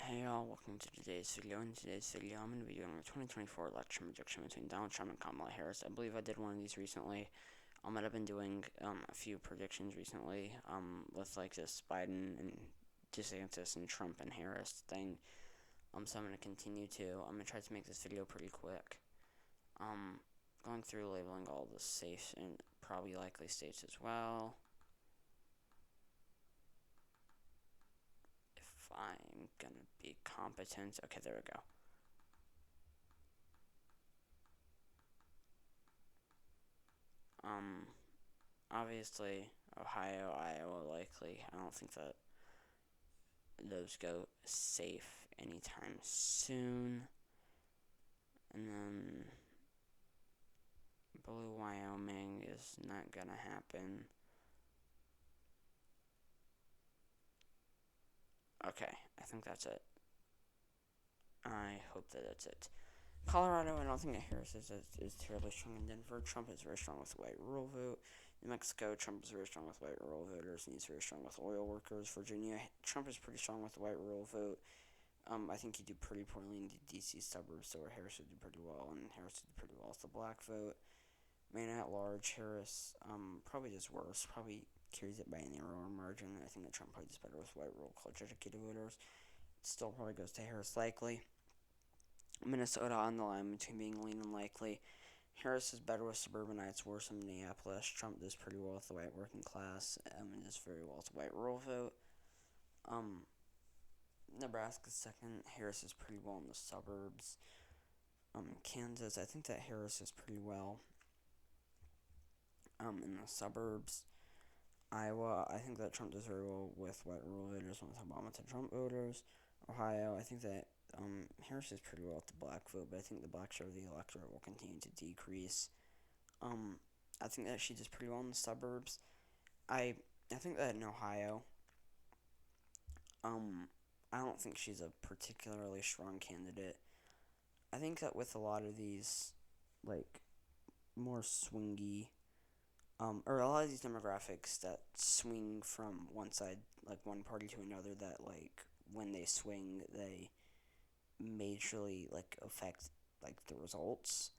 Hey y'all, welcome to today's video. In today's video, I'm going to be doing a 2024 election prediction between Donald Trump and Kamala Harris. I believe I did one of these recently. I've been doing a few predictions recently with like this Biden and DeSantis and Trump and Harris thing. So I'm going to continue to. I'm going to try to make this video pretty quick. Going through labeling all the safe and probably likely states as well. I'm gonna be competent. Okay, there we go. Obviously, Ohio, Iowa, likely. I don't think that those go safe anytime soon. And then Blue Wyoming is not gonna happen. Okay, I think that's it. I hope that that's it. Colorado, I don't think that Harris is terribly strong in Denver. Trump is very strong with the white rural vote. New Mexico, Trump is very strong with white rural voters, and he's very strong with oil workers. Virginia, Trump is pretty strong with the white rural vote. I think he'd do pretty poorly in the D.C. suburbs, so where Harris would do pretty well, and Harris would do pretty well with the black vote. Maine at large, Harris probably does worse, probably carries it by a narrower margin. I think that Trump probably does better with white rural college-educated voters. It still probably goes to Harris likely. Minnesota on the line between being lean and likely. Harris is better with suburbanites, worse in Minneapolis. Trump does pretty well with the white working class, and does very well with the white rural vote. Nebraska's second. Harris is pretty well in the suburbs. Kansas, I think that Harris is pretty well in the suburbs. Iowa, I think that Trump does very well with white rural voters and with Obama to Trump voters. Ohio, I think that Harris is pretty well with the black vote, but I think the black share of the electorate will continue to decrease. I think that she does pretty well in the suburbs. I think that in Ohio, I don't think she's a particularly strong candidate. I think that with a lot of these, like, more swingy, or a lot of these demographics that swing from one side, like one party to another, that, like, when they swing, they majorly, like, affect, like, the results.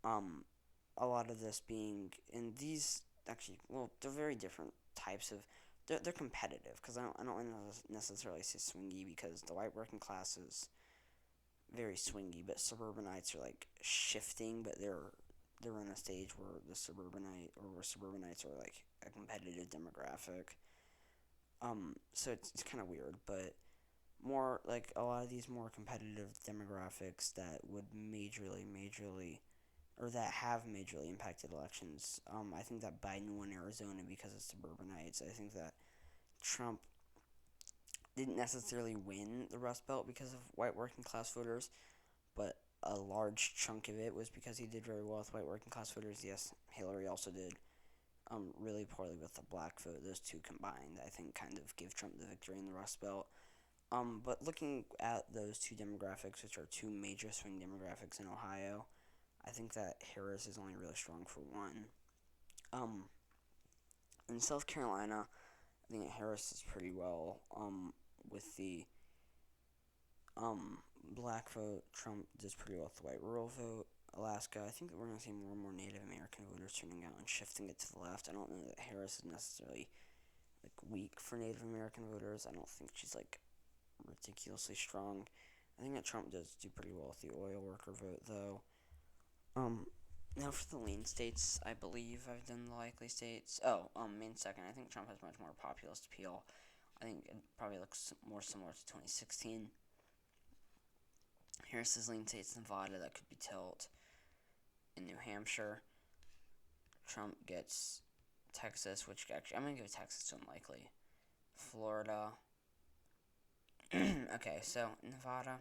A lot of this being, in these, actually, well, they're very different types of, they're competitive, because I don't necessarily say swingy, because the white working class is very swingy, but suburbanites are like shifting, but they're in a stage where suburbanites are like a competitive demographic. So it's kind of weird, but more like a lot of these more competitive demographics that would majorly, or that have majorly impacted elections. I think that Biden won Arizona because of suburbanites. I think that Trump didn't necessarily win the Rust Belt because of white working class voters, but a large chunk of it was because he did very well with white working class voters. Yes, Hillary also did really poorly with the black vote. Those two combined, I think, kind of give Trump the victory in the Rust Belt. But looking at those two demographics, which are two major swing demographics in Ohio, I think that Harris is only really strong for one. In South Carolina, I think Harris is pretty well with the black vote. Trump does pretty well with the white rural vote. Alaska, I think that we're going to see more and more Native American voters turning out and shifting it to the left. I don't know that Harris is necessarily like weak for Native American voters. I don't think she's like ridiculously strong. I think that Trump does do pretty well with the oil worker vote, though. Now for the lean states, I believe I've done the likely states. Maine second. I think Trump has much more populist appeal. I think it probably looks more similar to 2016. Harris's lean states, Nevada, that could be tilt. In New Hampshire, Trump gets Texas, which actually I'm gonna give Texas to unlikely. Florida. Okay, so Nevada.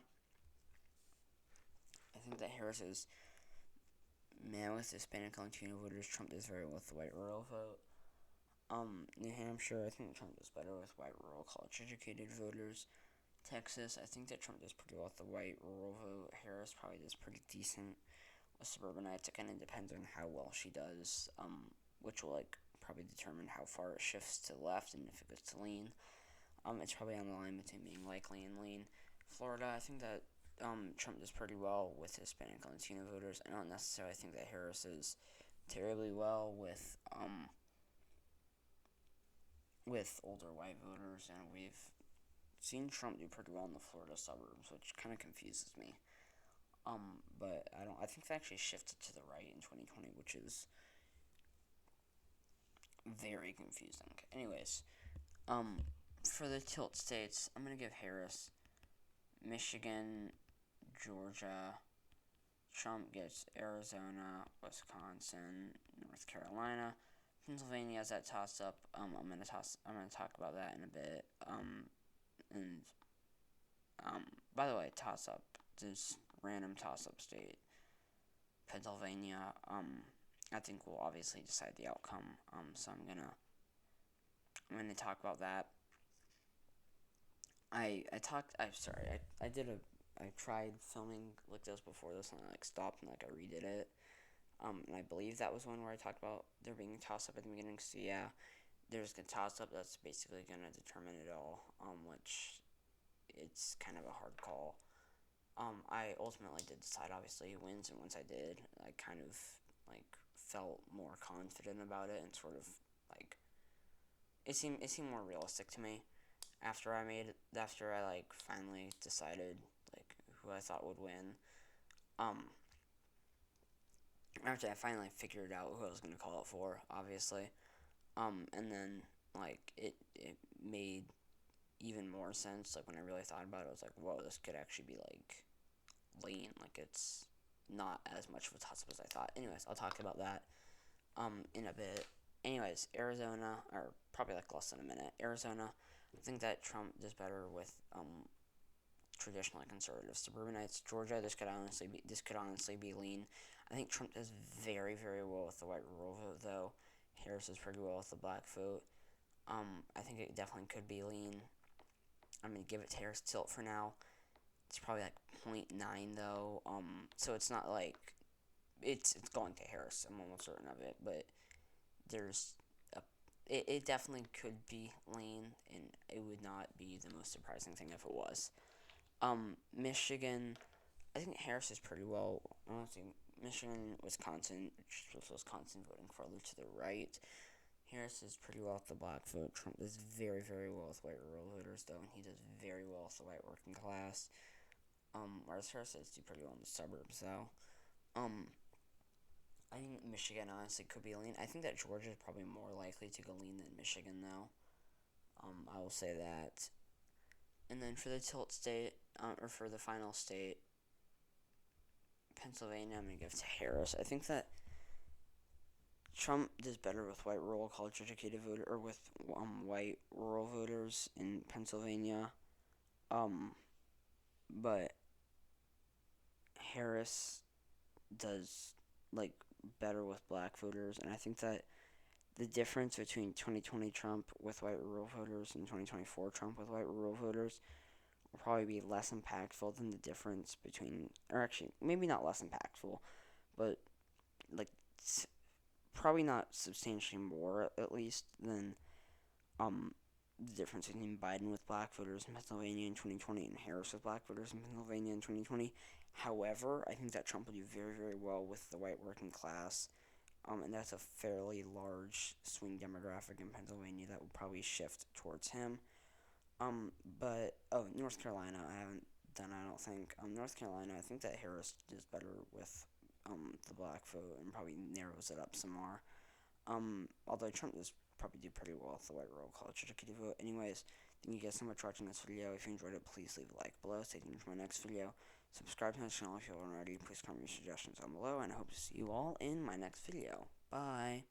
I think that Harris is man with Hispanic and Latino voters. Trump does very well with the white rural vote. New Hampshire, I think Trump does better with white rural college educated voters. Texas, I think that Trump does pretty well with the white rural vote. Harris probably does pretty decent with suburbanites. It kind of depends on how well she does, which will like probably determine how far it shifts to the left and if it goes to lean. It's probably on the line between being likely and lean. Florida, I think that Trump does pretty well with Hispanic and Latino voters. I don't necessarily think that Harris is terribly well with older white voters, and we've seen Trump do pretty well in the Florida suburbs, which kind of confuses me. But I don't. I think they actually shifted to the right in 2020, which is very confusing. Anyways, for the tilt states, I'm gonna give Harris. Michigan, Georgia. Trump gets Arizona, Wisconsin, North Carolina. Pennsylvania has that toss up. I'm gonna talk about that in a bit. And by the way, toss up. This random toss up state. Pennsylvania. I think will obviously decide the outcome. So I'm gonna talk about that. I'm sorry. I tried filming like this before this, and I like stopped and like I redid it. And I believe that was one where I talked about there being a toss up at the beginning. So yeah, there's a toss up that's basically gonna determine it all. Which it's kind of a hard call. I ultimately did decide obviously who wins, and once I did, I kind of like felt more confident about it, and sort of like it seemed more realistic to me after I like finally decided like who I thought would win. Um, After I finally figured out who I was gonna call it for, obviously. And then like it made even more sense. Like when I really thought about it, I was like, whoa, this could actually be like lean. Like it's not as much of a toss up as I thought. Anyways, I'll talk about that in a bit. Anyways, Arizona, or probably like less than a minute. Arizona, I think that Trump does better with traditionally conservative suburbanites. Georgia, this could honestly be lean. I think Trump does very very well with the white rural vote though. Harris does pretty well with the black vote. I think it definitely could be lean. I'm gonna give it to Harris tilt for now. It's probably like 0.9 though. So it's not like it's going to Harris. I'm almost certain of it, but there's a it definitely could be lean, and it would not be the most surprising thing if it was. Michigan, I think Harris is pretty well. Honestly, Michigan, Wisconsin, Wisconsin voting farther to the right. Harris is pretty well with the black vote. Trump does very, very well with white rural voters, though, and he does very well with the white working class. Whereas Harris does do pretty well in the suburbs, though. I think Michigan honestly could be lean. I think that Georgia is probably more likely to go lean than Michigan, though. I will say that. And then for the tilt state, or for the final state, Pennsylvania, I'm going to give to Harris. I think that Trump does better with white rural college educated voter or with white rural voters in Pennsylvania. But Harris does like better with black voters, and I think that the difference between 2020 Trump with white rural voters and 2024 Trump with white rural voters will probably be less impactful than the difference between, or actually maybe not less impactful, but like probably not substantially more at least than um the difference between Biden with black voters in Pennsylvania in 2020 and Harris with black voters in Pennsylvania in 2020. However, I think that Trump will do very, very well with the white working class, and that's a fairly large swing demographic in Pennsylvania that will probably shift towards him. But North Carolina, I haven't done. I don't think. North Carolina, I think that Harris does better with the black vote and probably narrows it up some more. Although Trump does probably do pretty well with the white rural college educated vote. Anyways, thank you guys so much for watching this video. If you enjoyed it, please leave a like below. Stay tuned for my next video. Subscribe to my channel if you haven't already. Please comment your suggestions down below, and I hope to see you all in my next video. Bye.